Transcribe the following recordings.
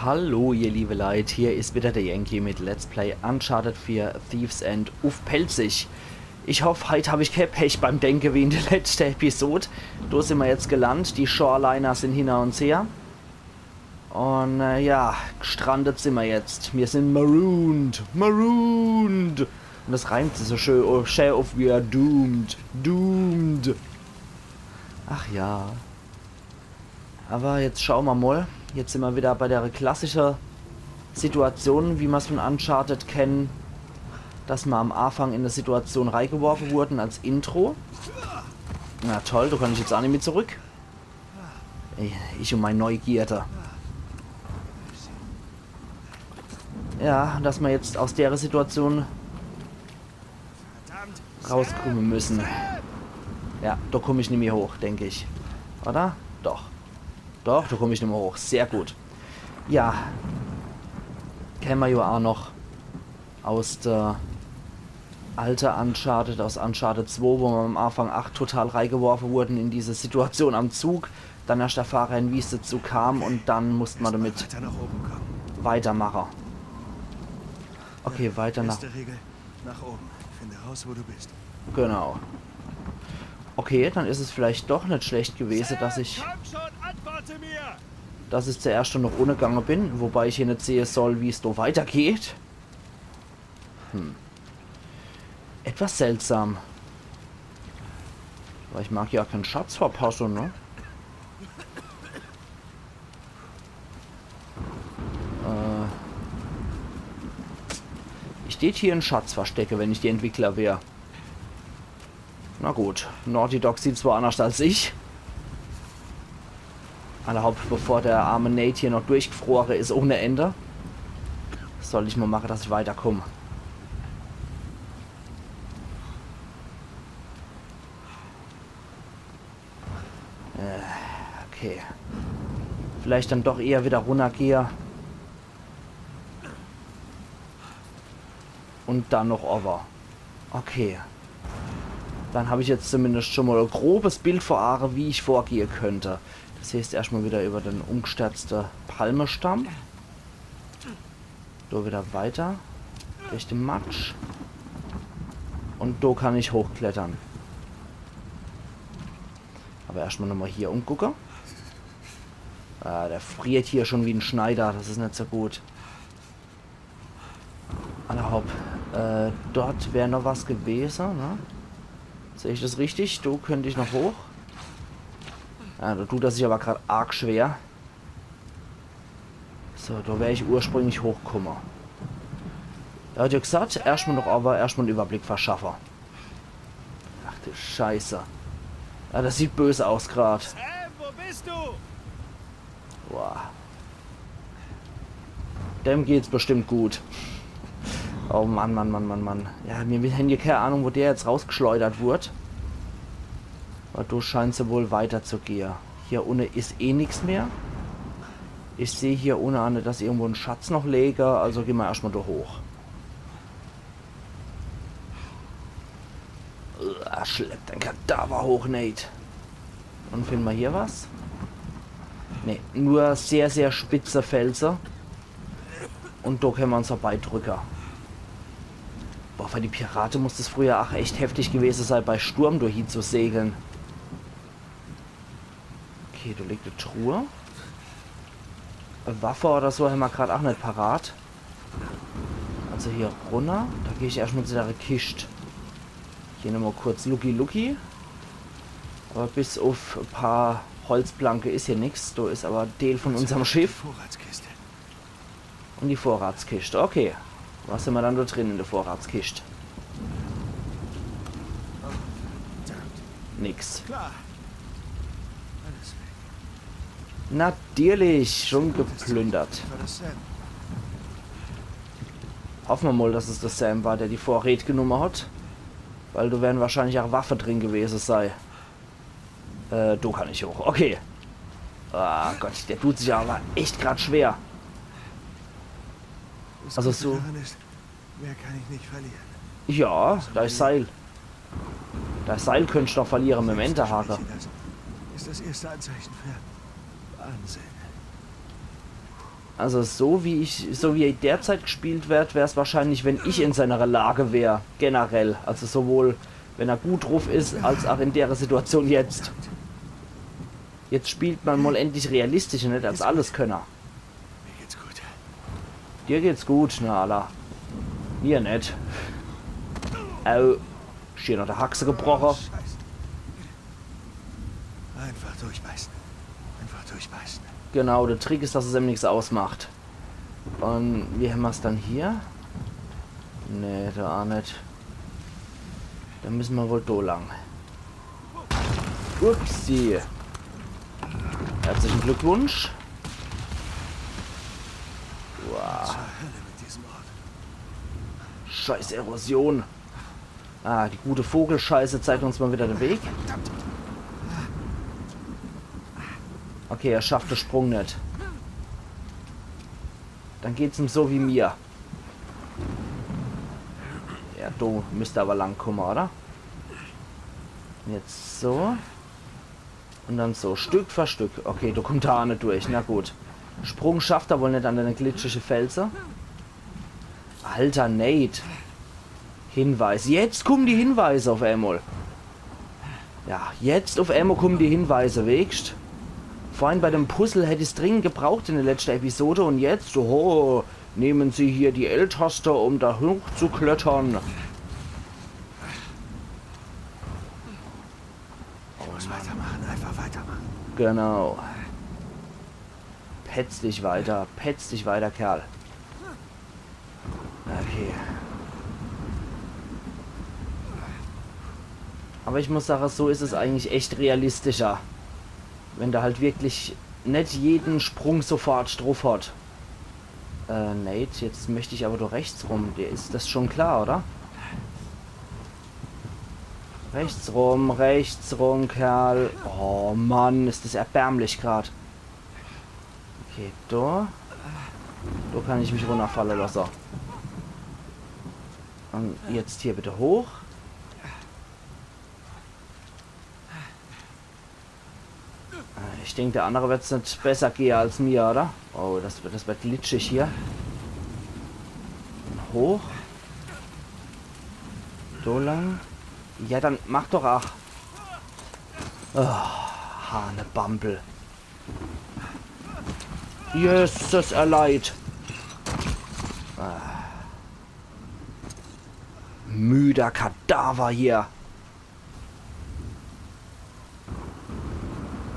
Hallo ihr liebe Leute, hier ist wieder der Yankee mit Let's Play Uncharted 4 Thieves End auf Pelzig. Ich hoffe, heute habe ich kein Pech beim Denken wie in der letzten Episode. Da sind wir jetzt gelandet, die Shoreliner sind hinter uns her. Und ja, gestrandet sind wir jetzt. Wir sind marooned, marooned. Und das reimt sich so schön, schön auf wie doomed, doomed. Ach ja. Aber jetzt schauen wir mal. Jetzt sind wir wieder bei der klassischen Situation, wie wir es von Uncharted kennen, dass wir am Anfang in eine Situation reingeworfen wurden als Intro. Na toll, da kann ich jetzt auch nicht mehr zurück. Ich und mein Neugierde. Ja, dass wir jetzt aus der Situation rauskommen müssen. Ja, da komme ich nicht mehr hoch, denke ich. Oder? Doch. Doch, da komme ich nicht mehr hoch. Sehr gut. Ja. Kennen wir ja auch noch aus der alte Uncharted, aus Uncharted 2, wo wir am Anfang 8 total reingeworfen wurden in diese Situation am Zug. Dann erst erfahren, wie es dazu kam und dann musste man damit weitermachen. Okay, weiter nach... Regel, nach oben. Finde raus, wo du bist. Genau. Okay, dann ist es vielleicht doch nicht schlecht gewesen, dass ich zuerst schon noch ohne gegangen bin, wobei ich hier nicht sehen soll, wie es da weitergeht. Etwas seltsam. Weil ich mag ja keinen Schatz verpassen, ne? Ich steht hier einen Schatz verstecke, wenn ich die Entwickler wäre. Na gut, Naughty Dog sieht zwar anders als ich. Allerhaupt bevor der arme Nate hier noch durchgefroren ist ohne Ende. Was soll ich mal machen, dass ich weiterkomme? Okay. Vielleicht dann doch eher wieder runtergehe. Und dann noch over. Okay. Dann habe ich jetzt zumindest schon mal ein grobes Bild vor Augen, wie ich vorgehen könnte. Das heißt erstmal wieder über den umgestürzten Palmestamm. Da wieder weiter. Durch den Matsch. Und da kann ich hochklettern. Aber erstmal nochmal hier umgucken. Ah, der friert hier schon wie ein Schneider. Das ist nicht so gut. Allerhaupt. Dort wäre noch was gewesen, ne? Sehe ich das richtig? Du könnte ich noch hoch. Ja, da tut das sich aber gerade arg schwer. So, da wäre ich ursprünglich hochgekommen. Er hat ja gesagt, erstmal noch aber erstmal einen Überblick verschaffen. Ach du Scheiße. Ja, das sieht böse aus gerade. Wo bist du? Boah. Dem geht's bestimmt gut. Oh Mann, Mann, Mann, Mann, Mann. Ja, wir haben hier keine Ahnung, wo der jetzt rausgeschleudert wird. Aber du scheinst ja wohl weiter zu gehen. Hier unten ist eh nichts mehr. Ich sehe hier ohne Ahnung, dass irgendwo ein Schatz noch läge. Also gehen wir erstmal da hoch. Schleppt ein Kadaver hoch, Nate. Und finden wir hier was? Ne, nur sehr, sehr spitze Felsen. Und da können wir uns dabei drücken. Boah, für die Piraten muss das früher auch echt heftig gewesen sein, bei Sturm durch ihn zu segeln. Okay, da liegt eine Truhe. Eine Waffe oder so haben wir gerade auch nicht parat. Also hier runter. Da gehe ich erstmal zu der Kiste. Hier nochmal kurz Lucky Lucky. Aber bis auf ein paar Holzplanke ist hier nichts. Da ist aber Teil von unserem Schiff. Vorratskiste. Und die Vorratskiste. Okay. Was sind wir dann da drin in der Vorratskiste? Nix. Klar. Alles weg. Natürlich. Schon geplündert. War das Sam? Hoffen wir mal, dass es der Sam war, der die Vorräte genommen hat. Weil da werden wahrscheinlich auch Waffe drin gewesen sein. Du kann ich hoch. Okay. Ah Gott, der tut sich aber echt gerade schwer. Das Also Gute so- daran ist, mehr kann ich nicht verlieren. Ja, da ist Seil. Das Seil könnte ich doch verlieren mit dem Enterhaken. Spreche das. Ist das erste Anzeichen für Wahnsinn. Also so wie er derzeit gespielt wird, wäre es wahrscheinlich, wenn ich in seiner Lage wäre. Generell. Also sowohl, wenn er gut drauf ist, als auch in der Situation jetzt. Jetzt spielt man mal endlich realistisch und nicht als Alleskönner. Mir geht's gut. Dir geht's gut, na Allah. Mir nicht. Au. Ist hier noch der Haxe gebrochen. Scheiße. Einfach durchbeißen. Einfach durchbeißen. Genau, der Trick ist, dass es ihm nichts ausmacht. Und wie haben wir es dann hier? Nee, da auch nicht. Da müssen wir wohl da lang. Upsi. Herzlichen Glückwunsch. Wow. Zur Hölle mit diesem Ort. Scheiß Erosion. Ah, die gute Vogelscheiße zeigt uns mal wieder den Weg. Okay, er schafft den Sprung nicht. Dann geht's ihm so wie mir. Ja, du müsste aber lang kommen, oder? Jetzt so. Und dann so, Stück für Stück. Okay, du kommst da nicht durch. Na gut. Sprung schafft er wohl nicht an den glitschige Felsen. Alter, Nate. Hinweis. Jetzt kommen die Hinweise auf einmal. Ja, jetzt auf einmal kommen die Hinweise, wägst. Vorhin bei dem Puzzle hätte ich es dringend gebraucht in der letzten Episode. Und jetzt, oh, nehmen Sie hier die L-Taste, um da hoch zu klettern. Ich muss weitermachen. Einfach weitermachen. Genau. Petz dich weiter, Kerl. Okay. Aber ich muss sagen, so ist es eigentlich echt realistischer. Wenn der halt wirklich nicht jeden Sprung sofort drauf hat. Nate, jetzt möchte ich aber doch rechts rum. Dir ist das schon klar, oder? Rechts rum, Kerl. Oh Mann, ist das erbärmlich gerade. Okay, da. Da kann ich mich runterfallen lassen. Und jetzt hier bitte hoch. Ich denke, der andere wird es nicht besser gehen als mir, oder? Oh, das wird glitschig hier. Und hoch. So lang. Ja, dann mach doch auch. Oh, Hanebampel. Jesus, erleid. Müder Kadaver hier.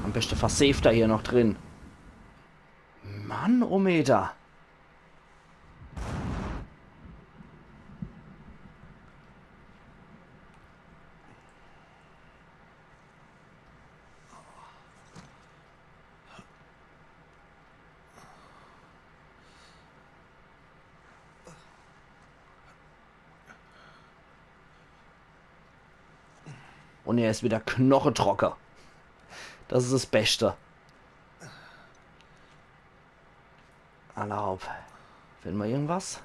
Am besten versaved er hier noch drin. Mann, Ometer. Und er ist wieder knochentrocken. Das ist das Beste. Erlaub. Will mal irgendwas?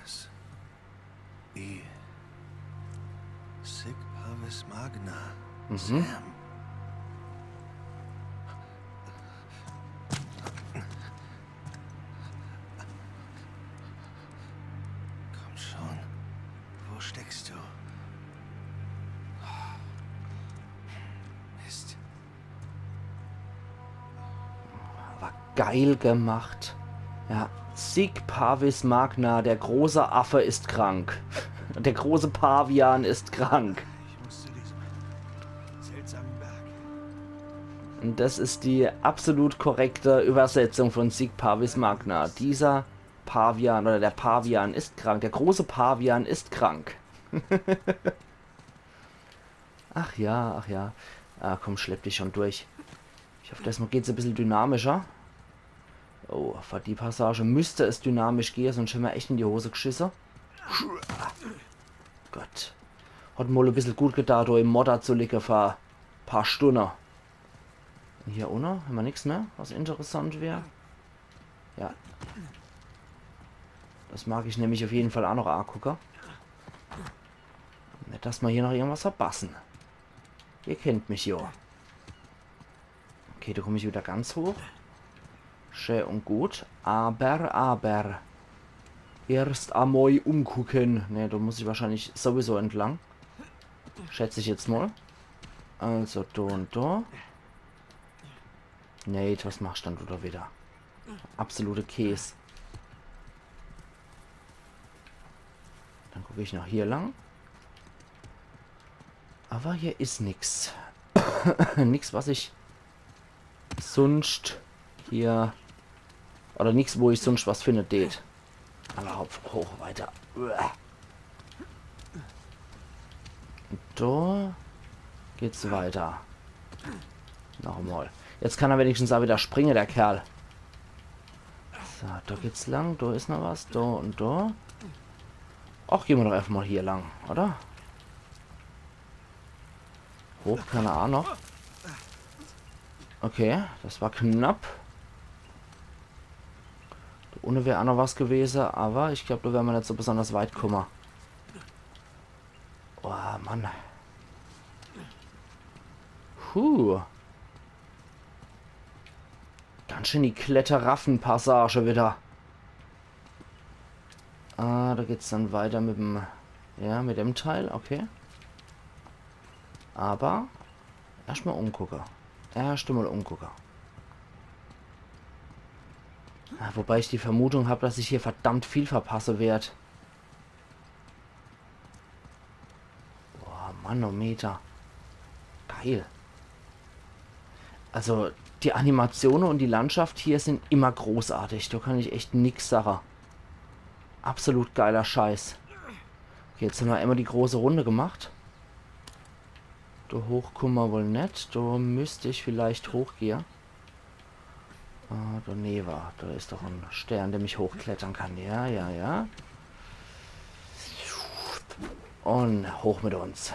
S. I. Sic Parvis Magna. Sam. Komm schon. Wo steckst du? Mist. Aber geil gemacht. Ja. Sic Parvis Magna, der große Affe ist krank. Der große Pavian ist krank. Ich muss zu diesem seltsamen Berg. Und das ist die absolut korrekte Übersetzung von Sic Parvis Magna. Dieser Pavian oder der Pavian ist krank. Der große Pavian ist krank. Ach ja, ach ja. Ah, komm, schlepp dich schon durch. Ich hoffe, das geht es ein bisschen dynamischer. Oh, für die Passage müsste es dynamisch gehen, sonst haben wir echt in die Hose geschissen. Gott. Hat mal ein bisschen gut getan, da im Modder zu liegen für ein paar Stunden. Und hier unten haben wir nichts mehr, was interessant wäre. Ja. Das mag ich nämlich auf jeden Fall auch noch angucken. Nicht, dass wir hier noch irgendwas verpassen. Ihr kennt mich ja. Okay, da komme ich wieder ganz hoch. Schön und gut. Aber. Erst einmal umgucken. Ne, da muss ich wahrscheinlich sowieso entlang. Schätze ich jetzt mal. Also, da und da. Nate, was machst du dann da wieder? Absolute Käse. Dann gucke ich noch hier lang. Aber hier ist nichts. Nichts, was ich sonst hier... Oder nichts, wo ich sonst was finde, det. Aber hoch, weiter. Und da geht's weiter. Nochmal. Jetzt kann er wenigstens auch wieder springen, der Kerl. So, da geht's lang. Da ist noch was. Da und da. Ach, gehen wir doch einfach mal hier lang, oder? Hoch, keine Ahnung. Okay, das war knapp. Da ohne wäre auch noch was gewesen, aber ich glaube, da wären wir nicht so besonders weit kommen. Oh, Mann. Ganz schön die Kletterraffenpassage wieder. Ah, da geht's dann weiter mit dem... Ja, mit dem Teil, okay. Aber... Erstmal umgucken. Wobei ich die Vermutung habe, dass ich hier verdammt viel verpasse werde. Boah, Manometer. Geil. Also, die Animationen und die Landschaft hier sind immer großartig. Da kann ich echt nix sagen. Absolut geiler Scheiß. Okay, jetzt haben wir immer die große Runde gemacht. Da hoch kommen wir wohl nicht. Da müsste ich vielleicht hochgehen. Ah, da Neva. Da ist doch ein Stern, der mich hochklettern kann. Ja, ja, ja. Und hoch mit uns.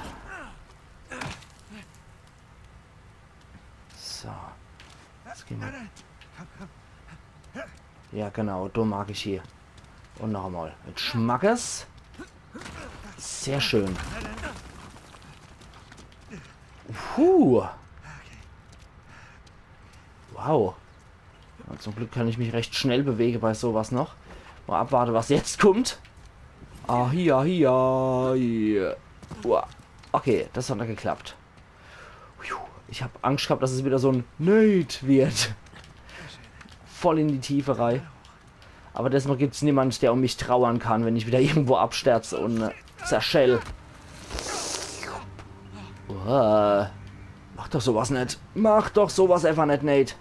So. Jetzt gehen wir. Ja, genau. Da mag ich hier. Und noch einmal. Mit Schmackes. Sehr schön. Wow. Ja, zum Glück kann ich mich recht schnell bewegen bei sowas noch. Mal abwarten, was jetzt kommt. Ah, hier. Okay, das hat geklappt. Ich habe Angst gehabt, dass es wieder so ein Nate wird. Voll in die Tiefe rein. Aber deshalb gibt es niemanden, der um mich trauern kann, wenn ich wieder irgendwo abstürze und zerschell. Mach doch sowas nicht. Mach doch sowas einfach nicht, Nate.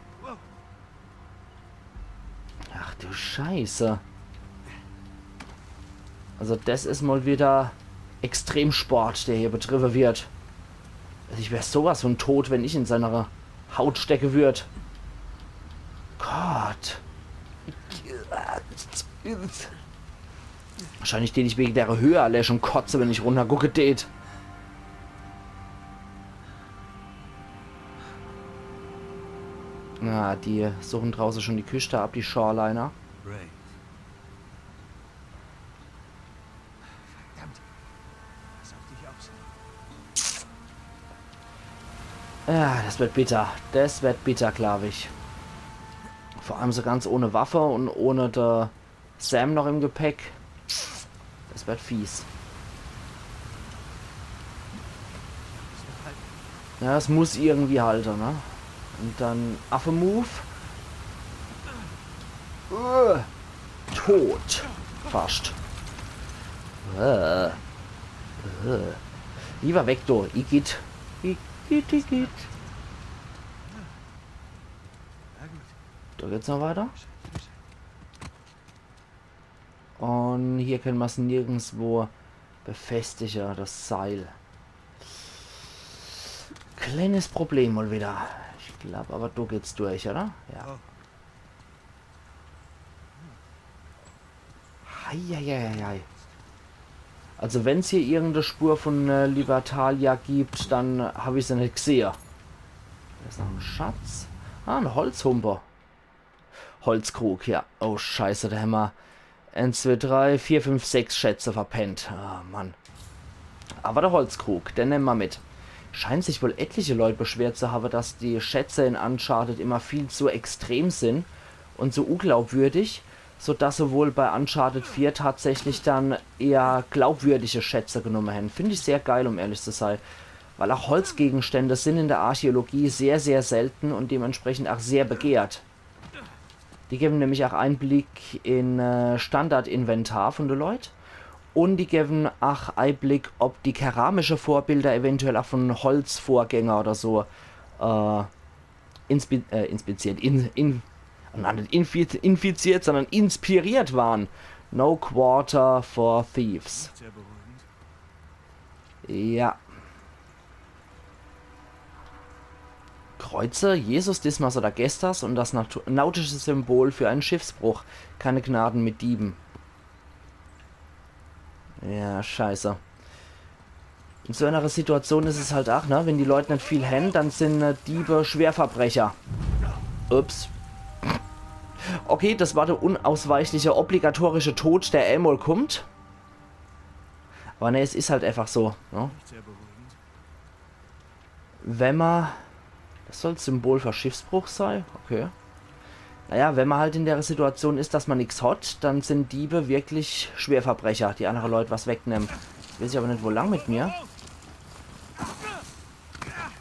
Ach du Scheiße. Also das ist mal wieder Extremsport, der hier betrieben wird. Also ich wäre sowas von tot, wenn ich in seiner Haut stecke würde. Gott. Wahrscheinlich den ich wegen der Höhe alle schon kotze, wenn ich runter gucke, det. Na, die suchen draußen schon die Küste ab, die Shoreliner. Ray. Verdammt. Pass auf dich auf. Ja, das wird bitter. Das wird bitter, glaube ich. Vor allem so ganz ohne Waffe und ohne der Sam noch im Gepäck. Das wird fies. Ja, es muss irgendwie halten, ne? Und dann Affe-Move. Tot. Fast. Lieber weg, du. Igitt. Igitt. Da geht's noch weiter. Und hier können wir es nirgendwo befestigen, das Seil. Kleines Problem mal wieder. Ich glaube, aber du geht's durch, oder? Ja. Heieieiei. Also wenn es hier irgendeine Spur von Libertalia gibt, dann habe ich sie nicht gesehen. Da ist noch ein Schatz. Ah, ein Holzhumper. Holzkrug, ja. Oh, scheiße, da haben wir 1, 2, 3, 4, 5, 6 Schätze verpennt. Ah, Mann. Aber der Holzkrug, den nehmen wir mit. scheint sich wohl etliche Leute beschwert zu haben, dass die Schätze in Uncharted immer viel zu extrem sind und so unglaubwürdig, sodass sie wohl bei Uncharted 4 tatsächlich dann eher glaubwürdige Schätze genommen haben. Finde ich sehr geil, um ehrlich zu sein. Weil auch Holzgegenstände sind in der Archäologie sehr, sehr selten und dementsprechend auch sehr begehrt. Die geben nämlich auch Einblick in Standardinventar von den Leuten. Und die geben auch Einblick, ob die keramische Vorbilder eventuell auch von Holzvorgänger oder so inspiziert, nicht infiziert, sondern inspiriert waren. No Quarter for Thieves. Sehr beruhigend. Ja. Kreuze, Jesus, Dismas oder Gestas und das nautische Symbol für einen Schiffsbruch. Keine Gnaden mit Dieben. Ja, scheiße. In so einer Situation ist es halt auch, ne? Wenn die Leute nicht viel haben, dann sind Diebe Schwerverbrecher. Ups. Okay, das war der unausweichliche, obligatorische Tod, der einmal kommt. Aber ne, es ist halt einfach so, ne? Nicht sehr beruhigend. Wenn man... Das soll das Symbol für Schiffsbruch sein? Okay. Naja, wenn man halt in der Situation ist, dass man nichts hat, dann sind Diebe wirklich Schwerverbrecher, die andere Leute was wegnehmen. Weiß ich aber nicht, wo lang mit mir.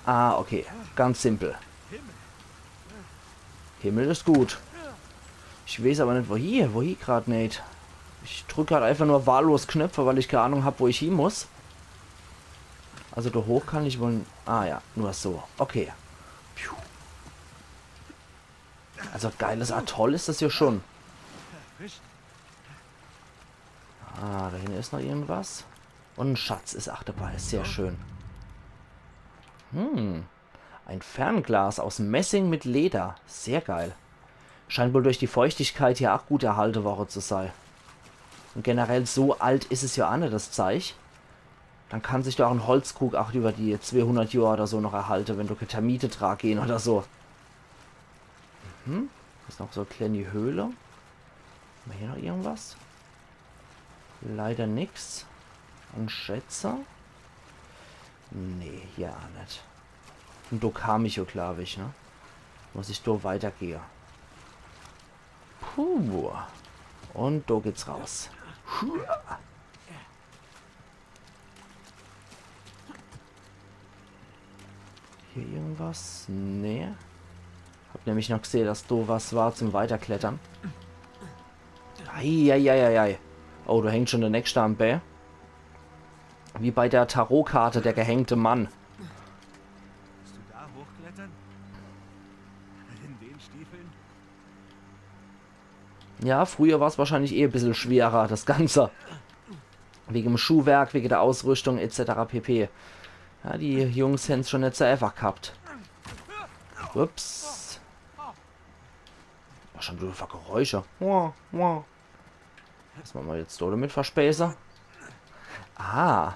Ah, okay. Ganz simpel. Himmel ist gut. Ich weiß aber nicht, wo hier gerade nicht. Ich drücke halt einfach nur wahllos Knöpfe, weil ich keine Ahnung habe, wo ich hin muss. Also da hoch kann ich wohl... Ah ja, nur so. Okay. Puh. Also geiles Atoll ist das hier schon. Frisch. Ah, da hinten ist noch irgendwas. Und ein Schatz ist auch dabei. Sehr schön. Ein Fernglas aus Messing mit Leder. Sehr geil. Scheint wohl durch die Feuchtigkeit hier auch gut erhalten worden zu sein. Und generell so alt ist es ja auch nicht, das Zeug. Dann kann sich da auch ein Holzkrug auch über die 200 Jahre oder so noch erhalten, wenn du keine Termite gehen oder so. Ist noch so eine kleine Höhle. Haben wir hier noch irgendwas? Leider nix. Ein Schätzer? Nee, hier auch nicht. Ein Dokamicho, glaube ich, ne? Muss ich da weitergehen. Puh. Und da geht's raus. Hier irgendwas? Nee. Hab nämlich noch gesehen, dass da was war zum Weiterklettern. Eieieiei. Oh, da hängt schon der nächste am Bär. Wie bei der Tarotkarte, der gehängte Mann. Willst du da hochklettern? In den Stiefeln? Ja, früher war es wahrscheinlich eh ein bisschen schwerer, das Ganze. Wegen dem Schuhwerk, wegen der Ausrüstung etc. pp. Ja, die Jungs hätten es schon nicht so einfach gehabt. Ups. Was schon wieder für Geräusche. Was machen wir jetzt da damit verspäßen? Ah.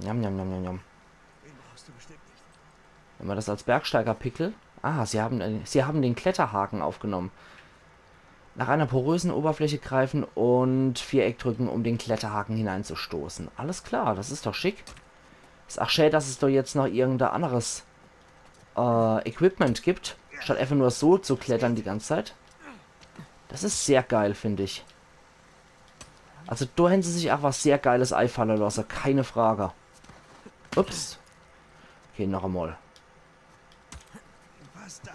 Njam, njam, njam, njam, njam. Den brauchst du bestimmt nicht. Wenn wir das als Bergsteiger-Pickel... Ah, sie haben den Kletterhaken aufgenommen. Nach einer porösen Oberfläche greifen und Viereck drücken, um den Kletterhaken hineinzustoßen. Alles klar, das ist doch schick. Ist auch schön, dass es doch jetzt noch irgendein anderes Equipment gibt, statt einfach nur so zu klettern die ganze Zeit. Das ist sehr geil, finde ich. Also da hätten sie sich auch was sehr Geiles einfallen lassen, keine Frage. Ups. Okay, noch einmal. Was da?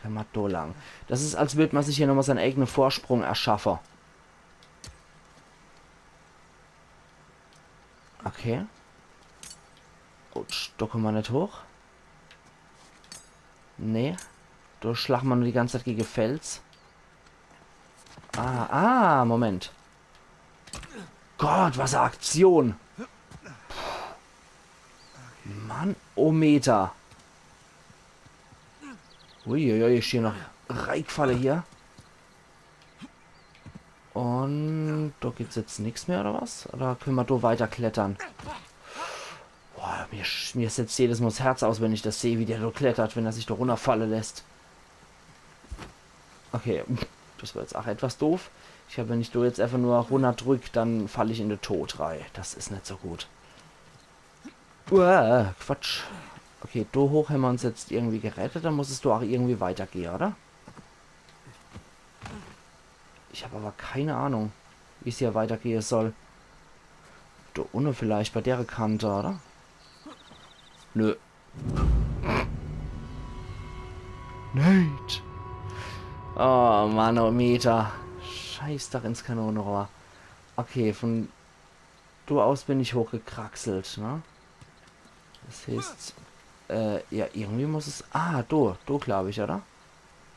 Können wir da lang. Das ist, als würde man sich hier nochmal seinen eigenen Vorsprung erschaffen. Okay. Gut, da kommen wir nicht hoch. Nee. Da schlagen wir nur die ganze Zeit gegen Fels. Moment. Gott, was eine Aktion. Mann, oh Meter. Uiuiui, ich stehe noch Reikfalle hier. Und da gibt's jetzt nichts mehr, oder was? Oder können wir da weiter klettern? Boah, mir setzt jedes Mal das Herz aus, wenn ich das sehe, wie der da klettert, wenn er sich da runterfallen lässt. Okay, das war jetzt auch etwas doof. Ich habe, wenn ich da jetzt einfach nur runterdrück, dann falle ich in den Tod rein. Das ist nicht so gut. Quatsch. Okay, da hoch haben wir uns jetzt irgendwie gerettet. Dann muss es doch auch irgendwie weitergehen, oder? Ich habe aber keine Ahnung, wie es hier weitergehen soll. Da unten vielleicht bei der Kante, oder? Nö. Nicht. Oh, Manometer. Scheiß doch ins Kanonenrohr. Okay, von du aus bin ich hochgekraxelt, ne? Das heißt, ja, irgendwie muss es... Ah, du glaube ich, oder?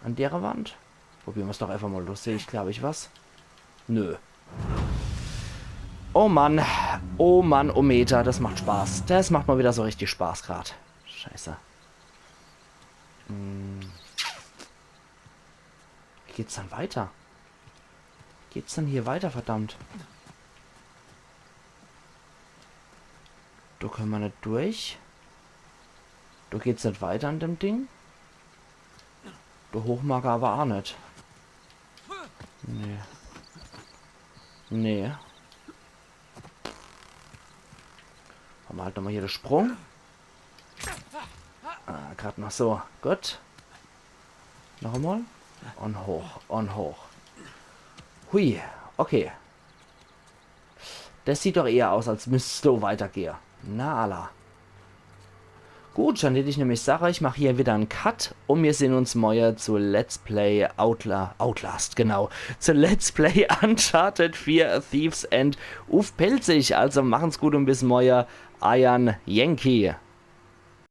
An der Wand? Probieren wir es doch einfach mal los. Sehe ich, glaube ich, was? Nö. Oh Mann, oh Meter, das macht Spaß. Das macht mal wieder so richtig Spaß gerade. Scheiße. Wie geht's dann weiter? Geht's dann hier weiter, verdammt? Da können wir nicht durch. Da geht's nicht weiter an dem Ding. Da hoch mag er aber auch nicht. Nee. Nee. Machen wir halt nochmal hier den Sprung. Ah, gerade noch so. Gut. Noch einmal. Und hoch. Und hoch. Hui. Okay. Das sieht doch eher aus, als müsste es so weitergehen. Na Allah. Gut, dann hätte ich nämlich Sache, ich mache hier wieder einen Cut und wir sehen uns morgen zu Let's Play Outlast, genau. Zu Let's Play Uncharted 4 Thieves End auf Pelzig. Also machen's gut und bis morgen. Iron Yankee.